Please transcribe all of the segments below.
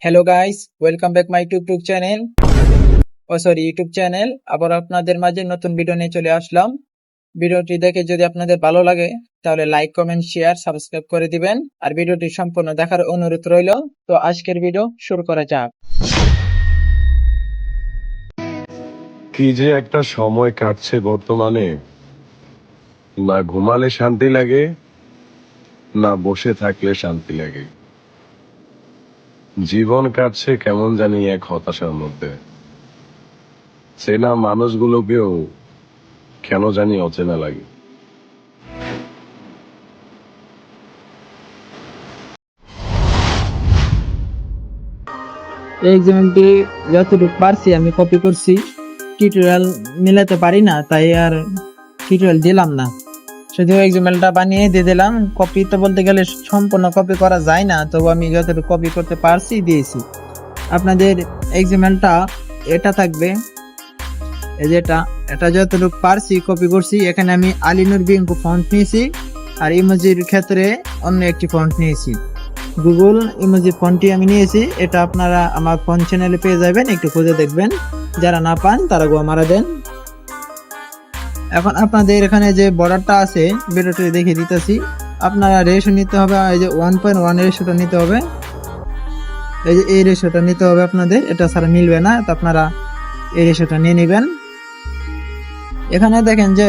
Hello guys, welcome back my টুকটুক channel YouTube channel. আবার আপনাদের মাঝে নতুন ভিডিও নিয়ে চলে আসলাম। ভিডিওটি দেখে যদি আপনাদের ভালো লাগে তাহলে লাইক, কমেন্ট, শেয়ার, সাবস্ক্রাইব করে দিবেন। আর ভিডিওটি সম্পূর্ণ দেখার অনুরোধ রইল। তো আজকের ভিডিও শুরু করা যাক। কি যে একটা সময় কাটছে বর্তমানে, না ঘুমালে শান্তি লাগে, না বসে থাকলে শান্তি লাগে। জীবন কাটছে কেমন জানি এক হতাশার মধ্যে। চেনা মানুষগুলোকেও কেন জানি অচেনা লাগে। এই এক্সাম্পলটি যতটুকু পারছি আমি কপি করছি। টিউটোরিয়াল মিলাতে পারি না, তাই আর টিউটোরিয়াল দিলাম না, শুধু এক্সাম্পলটা বানিয়ে দিয়ে দিলাম। কপি তো বলতে গেলে সম্পূর্ণ কপি করা যায় না, তবু আমি যতটুকু কপি করতে পারছি দিয়েছি। আপনাদের এক্সাম্পলটা এটা থাকবে, এই যে এটা যতটুকু পারছি কপি করছি। এখানে আমি আলিনুর বিঙ্কু ফন্ট নিয়েছি, আর ইমোজির ক্ষেত্রে অন্য একটি ফন্ট নিয়েছি। গুগল ইমোজি ফন্টটি আমি নিয়েছি। এটা আপনারা আমার ফোন চ্যানেলে পেয়ে যাবেন, একটু খুঁজে দেখবেন। যারা না পান তারা গোয়া মারা দেন। এখন আপনাদের এখানে যে বর্ডারটা আছে, ভিডিওটি দেখে দিতেছি। আপনারা রেশো নিতে হবে, এই যে 1.1 রেশোটা নিতে হবে। এই যে এই রেশোটা নিতে হবে আপনাদের, এটা ছাড়া মিলবে না, তো আপনারা এই রেশোটা নিয়ে নেবেন। এখানে দেখেন যে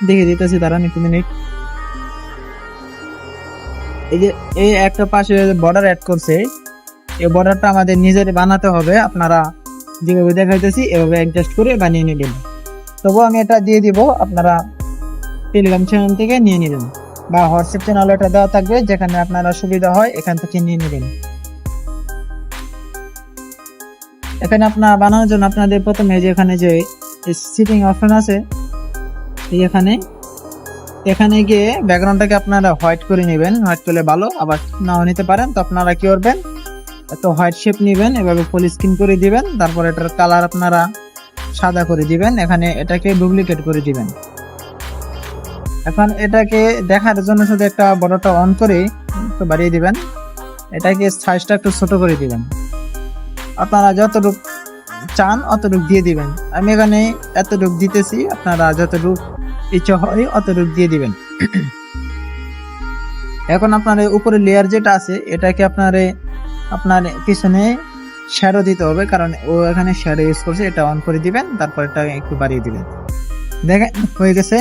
দেখে দিতেছি, দাঁড়ান একটু মিনিট। এই যে এই একটা পাশে বর্ডার অ্যাড করছে, এই বর্ডারটা আমাদের নিজের বানাতে হবে। আপনারা যেভাবে দেখাইতেছি এভাবে অ্যাডজাস্ট করে বানিয়ে নেবেন। তবু আমি এটা দিয়ে দিব, আপনারা টেলিগ্রাম চ্যানেল থেকে নিয়ে নেবেন, বা হোয়াটসঅ্যাপ চ্যানেল এটা দেওয়া থাকবে, যেখানে আপনারা সুবিধা হয় এখান থেকে নিয়ে নেবেন। এখানে আপনার বানানোর জন্য আপনাদের প্রথমে যে এখানে যে সিটিং অপশন আছে, এখানে গিয়ে ব্যাকগ্রাউন্ডটাকে আপনারা হোয়াইট করে নেবেন। হোয়াইট করলে ভালো, আবার নাও নিতে পারেন। তো আপনারা কি করবেন, তো হোয়াইট শেপ নেবেন, এভাবে ফুল স্ক্রিন করে দিবেন। তারপর এটার কালার আপনারা সাদা করে দিবেন। এখানে এটাকে ডুপ্লিকেট করে দিবেন। এখন এটাকে দেখার জন্য শুধু একটা বড়টা অন করে একটু বাড়িয়ে দিবেন। এটাকে সাইজটা একটু ছোট করে দিবেন। আপনারা যতটুকু চান অতটুকু দিয়ে দিবেন। আমি এখানে এতটুকু দিতেছি, আপনারা যতটুকু ইচ্ছা হয় অতটুকু দিয়ে দিবেন। এখন আপনার উপরে লেয়ার যেটা আছে, এটাকে আপনার পিছনে শ্যাডো দিতে হবে, কারণ ও এখানে শ্যাডো ইউজ করছে। এটা অন করে দিবেন, তারপর এটা একটু বাড়িয়ে দিবেন। দেখেন হয়ে গেছে।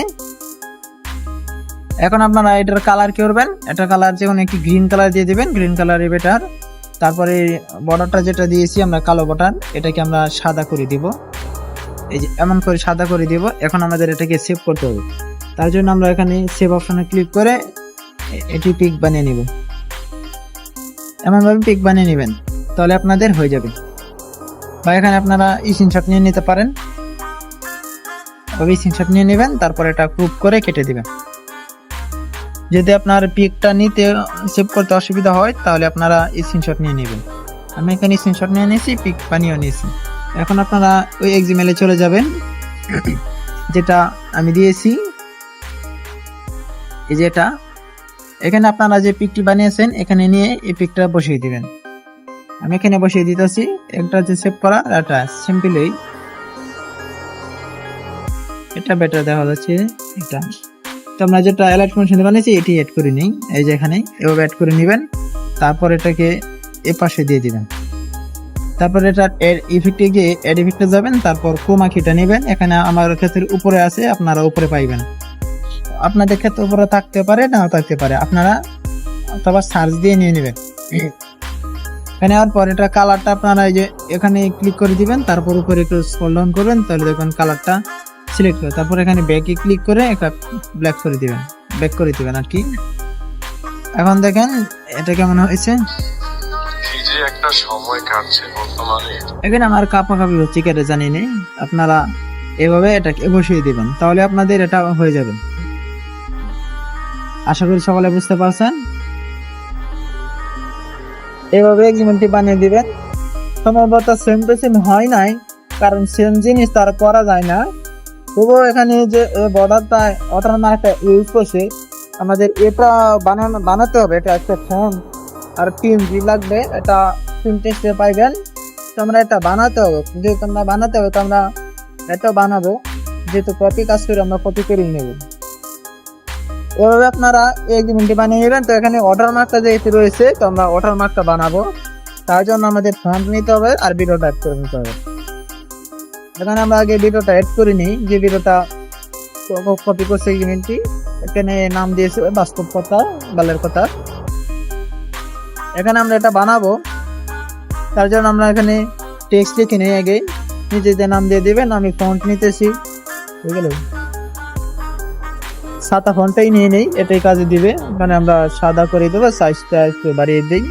এখন আপনারা এটার কালার কি করবেন, এটা কালার যেমন একটি গ্রিন কালার দিয়ে দিবেন, গ্রিন কালারই বেটার। তারপরে বর্ডারটা যেটা দিয়েছি আমরা কালো বর্ডার, এটাকে আমরা সাদা করে দিব। এই যে এমন করে সাদা করে দিব। এখন আমাদের এটাকে সেভ করতে হবে। তার জন্য আমরা এখানে সেভ অপশনে ক্লিক করে এটি পিক বানিয়ে নিব। এমনভাবে পিক বানিয়ে নেবেন, তাহলে আপনাদের হয়ে যাবে। বা এখানে আপনারা স্ক্রিনশট নিয়ে নিতে পারেন, ওই স্ক্রিনশট নিয়ে নেবেন। তারপর এটা ক্রপ করে কেটে দিবেন। যদি আপনার পিকটা নিতে সেভ করতে অসুবিধা হয়, তাহলে আপনারা স্ক্রিনশট নিয়ে নেবেন। আমি এখানে স্ক্রিনশট নিয়ে নিয়েছি, পিক বানিয়ে নিয়েছি। এখন আপনারা ওই এক্সএমএল এ চলে যাবেন, যেটা আমি দিয়েছি। এই যে এটা, এখানে আপনারা যে পিকটি বানিয়েছেন এখানে নিয়ে এই পিকটা বসিয়ে দিবেন। আমি এখানে বসিয়ে দিতেছি। একটা যে সেভ করা, এটা সিম্পলি এটা বেটার দেখা যাচ্ছে। এটা তো আমরা যেটা অ্যালার্ট ফাংশন বানিয়েছি এটি অ্যাড করে নিই। এই যে এখানে এভাবে অ্যাড করে নেবেন। তারপর এটাকে এ পাশে দিয়ে দিবেন। তারপর এটা এড ইফেক্টে গিয়ে এড ইফেক্টে যাবেন। তারপর ক্রোমা কিটা নেবেন। এখানে আমার ক্ষেত্রে উপরে আছে, আপনারা উপরে পাইবেন। আপনাদের ক্ষেত্রে উপরে থাকতে পারে, নাও থাকতে পারে, আপনারা অথবা সার্চ দিয়ে নিয়ে নেবেন। এখানে নেওয়ার পর এটা কালারটা আপনারা এই যে এখানে ক্লিক করে দিবেন। তারপর উপরে একটু স্ক্রল ডাউন করবেন, তাহলে দেখবেন কালারটা সিলেক্ট করে। তারপর এখানে ব্যাকে ক্লিক করে একটা ব্ল্যাক করে দিবেন, ব্যাক করে দিবেন আর কি। এখন দেখেন এটা কেমন হয়েছে। একটা সময় কাটছে বর্তমানে, এখানে আমার কাপাকাপি হচ্ছে, কেটে জানি নেই। আপনারা এভাবে এটাকে বসিয়ে দিবেন, তাহলে আপনাদের এটা হয়ে যাবে। আশা করি সকলে বুঝতে পারছেন। এভাবে এক্সিমেন্টটি বানিয়ে দিবেন। সম্ভবত সেম টু সেম হয় নাই, কারণ সেম জিনিস তার করা যায় না। তবুও এখানে যে বর্ডারটা অটার মার্কটা ইউজ করছে, আমাদের এটা বানাতে হবে, এটা একটা ফোন আর পিএনজি লাগবে, এটা প্রিন্টেস্টে পাইবেন। তো আমরা এটা বানাতে হবে, যেহেতু আমরা বানাতে হবে তো আমরা এটা বানাবো, যেহেতু কপি কাজ করে আমরা কপি করে নেব। এভাবে আপনারা এগ্রিমেন্টটি বানিয়ে নেবেন। তো এখানে ওয়াটার মার্কটা যেহেতু রয়েছে, তো আমরা ওয়াটার মার্কটা বানাবো, তার জন্য আমাদের ফন্ট নিতে হবে আর ভিডিওটা অ্যাড করে নিতে হবে। এখানে আমরা আগে ভিডিওটা অ্যাড করে নিই, যে ভিডিওটা কপি করছে এগ্রিমেন্টটি। এখানে নাম দিয়েছে বাস্তব কথা, বালের কথা। এখানে আমরা এটা বানাবো, তার জন্য আমরা এখানে টেক্সট লিখে নিই, আগে নিজেদের নাম দিয়ে দিবেন। আমি ফন্ট নিতেছি, ঠিক আছে, সাদা ফন্টটাই নিয়ে নেই, এটাই কাজে দিবে। এখানে আমরা সাদা করে দেবো, সাইজটা একটু বাড়িয়ে দিই।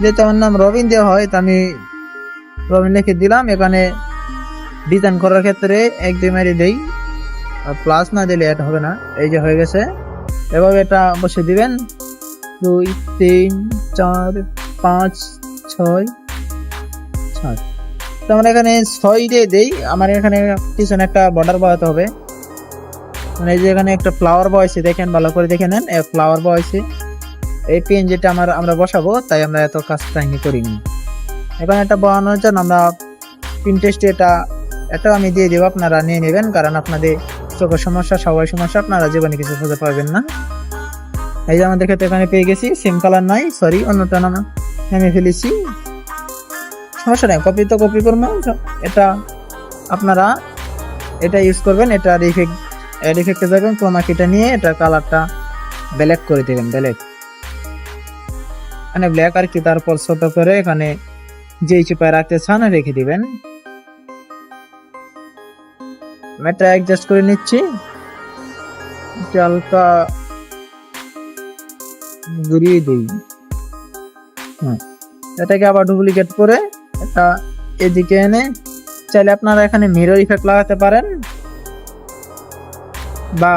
যেহেতু আমার নাম রবিন দেওয়া হয়, তো আমি রবিন লিখে দিলাম। এখানে ডিজাইন করার ক্ষেত্রে একদম মেরে দেই, আর প্লাস না দিলে এটা হবে না। এই যে হয়ে গেছে, এভাবে এটা বসে দিবেন। 2 3 4 5 6 7। তো আমরা এখানে 6 দিয়ে দেই। আমার এখানে পিছনে একটা বর্ডার বসাতে হবে, মানে এই যে এখানে একটা ফ্লাওয়ার বয়েছে, দেখেন ভালো করে দেখে নেন, ফ্লাওয়ার বয়েছে। এই পিএনজিটা আমরা বসাবো, তাই আমরা এত কাজটা করিনি। এখন এটা বানানোর জন্য আমরা প্রিন্টেস্টে এটা আমি দিয়ে দেবো, আপনারা নিয়ে নেবেন, কারণ আপনাদের চোখের সমস্যা, সবাই সমস্যা, আপনারা জীবনে কিছু খুঁজে পাবেন না। এই যে আমাদের ক্ষেত্রে এখানে পেয়ে গেছি, সেম কালার নাই, সরি অন্যটা নেমে ফেলেছি, সমস্যা নেই, কপি তো কপি করবো। এটা আপনারা এটা ইউজ করবেন, এটা ইফেক্টে যাবেন, ক্রোমাকিটা নিয়ে এটা কালারটা ব্ল্যাক করে দেবেন, ব্ল্যাক মানে ব্ল্যাক আর কি। তারপর ছোট করে এখানে যেই চিপায় রাখতে চান রেখে দিবেন। এটা অ্যাডজাস্ট করে নিচ্ছি, হালকা ঘুরিয়ে দিই। এটাকে আবার ডুপ্লিকেট করে এটা এদিকে এনে, চাইলে আপনারা এখানে মিরর ইফেক্ট লাগাতে পারেন, বা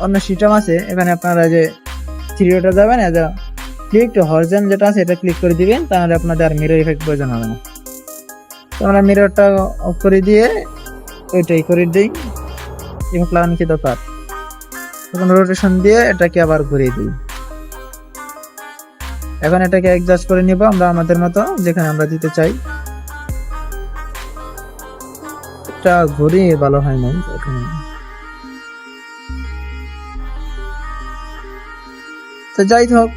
অন্য সিস্টেম আছে। এখানে আপনারা যে থ্রিটা যাবেন, ক্লিক টু হরিজন যেটা আছে এটা ক্লিক করে দিবেন, তাহলে আপনাদের আর মিরর ইফেক্ট প্রয়োজন হবে না। তো আমরা মিররটা অফ করে দিয়ে ওইটাই করে দিই, ইফেক্ট লাগানো কি দরকার। এখন রোটেশন দিয়ে এটাকে আবার ঘুরিয়ে দিই। এখন এটাকে অ্যাডজাস্ট করে নিব আমরা আমাদের মতো, যেখানে আমরা দিতে চাই। এটা ঘুরিয়ে ভালো হয় না, তো যাই হোক,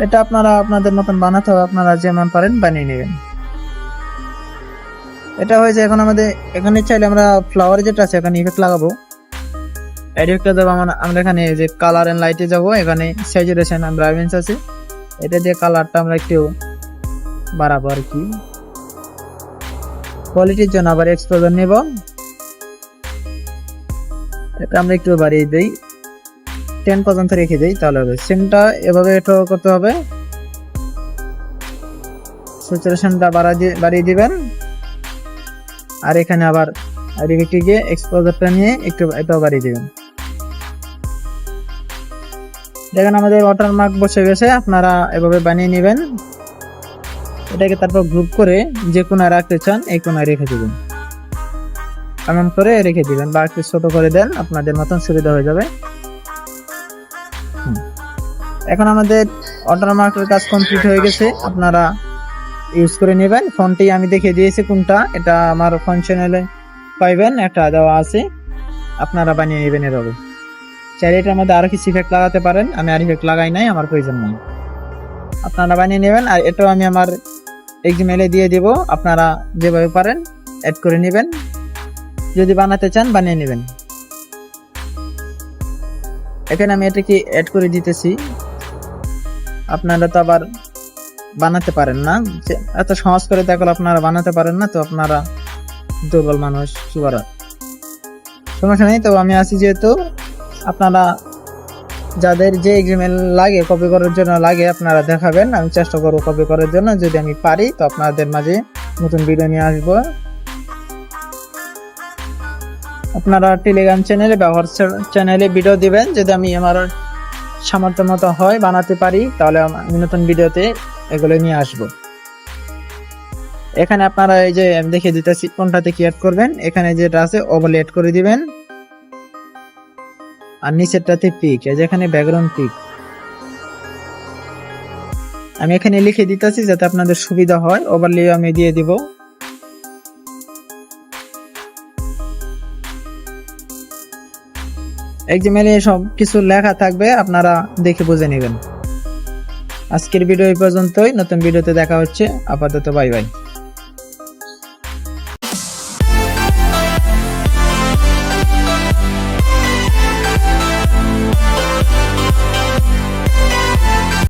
এটা আপনারা আপনাদের মতন বানাতে হবে, আপনারা যেমন পারেন বানিয়ে নেবেন। এটা হয়েছে। এখন আমাদের এখানে চাইলে আমরা ফ্লাওয়ার যেটা আছে এখানে ইফেক্ট লাগাবো। এডিটটা যাবো আমরা এখানে যে কালার এন্ড লাইটে যাবো, এখানে স্যাচুরেশন আর ব্রাইটনেস আছে, এটা দিয়ে কালারটা আমরা একটু বাড়াবো আর কি। কোয়ালিটির জন্য আবার এক্সপোজার নেব, এটা আমরা একটু বাড়িয়ে দেই, 10 পর্যন্ত রেখে দেই, তাহলে হবে। সেমটা এভাবে এটা করতে হবে, স্যাচুরেশনটা বাড়িয়ে দিবেন। আর এখানে আবার রিভিটি গিয়ে এক্সপোজারটা নিয়ে একটু এটাও বাড়িয়ে দিবেন। দেখেন আমাদের ওয়াটারমার্ক বসে গেছে, আপনারা এভাবে বানিয়ে নেবেন। এটাকে তারপর গ্রুপ করে যে কোনায় রাখতে চান এই কোনায় রেখে দিবেন, এমন করে রেখে দিবেন, বা একটু ছোট করে দেন, আপনাদের মতন সুবিধা হয়ে যাবে। এখন আমাদের ওয়াটারমার্কের কাজ কমপ্লিট হয়ে গেছে, আপনারা ইউজ করে নেবেন। ফন্টটি আমি দেখিয়ে দিয়েছি কোনটা, এটা আমার ফন্ট চ্যানেলে পাইবেন, একটা দেওয়া আছে, আপনারা বানিয়ে নেবেন এভাবে। চাইলে এটার মধ্যে আরো কিছু ইফেক্ট লাগাতে পারেন, আমি আর ইফেক্ট লাগাই নাই, আমার প্রয়োজন নাই, আপনারা বানিয়ে নেবেন। আর এটাও আমি আমার এক্সিমেলে দিয়ে দিব, আপনারা যেভাবে পারেন অ্যাড করে নেবেন, যদি বানাতে চান বানিয়ে নেবেন। এখানে আমি এটাকে অ্যাড করে দিতেছি, আপনারা তো আবার বানাতে পারেন না, এত সহজ করে দেখো আপনারা বানাতে পারেন না, তো আপনারা দুর্বল মানুষ, কি করার, সমস্যা নেই। তো আমি আছি যেহেতু, আপনারা যাদের যে এক্সিমেল লাগে কপি করার জন্য লাগে আপনারা দেখাবেন, আমি চেষ্টা করবো কপি করার জন্য, যদি আমি পারি তো আপনাদের মাঝে নতুন ভিডিও নিয়ে আসবো। আপনারা টেলিগ্রাম চ্যানেলে ব্যবহার চ্যানেলে ভিডিও দিবেন, যদি আমি আমার সামর্থ্য মতো হয় বানাতে পারি, তাহলে আমি নতুন ভিডিওতে এগুলো নিয়ে আসবো। এখানে আপনারা এই যে আমি দেখিয়ে দিতেছি কোনটাতে কি অ্যাড করবেন, এখানে যেটা আছে ওভারলে অ্যাড করে দিবেন। আর নিচেরটাতে পিক, এই যেখানে ব্যাকগ্রাউন্ড পিক। আমি এখানে লিখে দিতেছি যাতে আপনাদের সুবিধা হয়। ওভারলে আমি দিয়ে দিব। XML এ সব কিছু লেখা থাকবে, আপনারা দেখে বুঝে নেবেন। আজকের ভিডিও এই পর্যন্তই, নতুন ভিডিওতে দেখা হচ্ছে। আপাতত বাই বাই।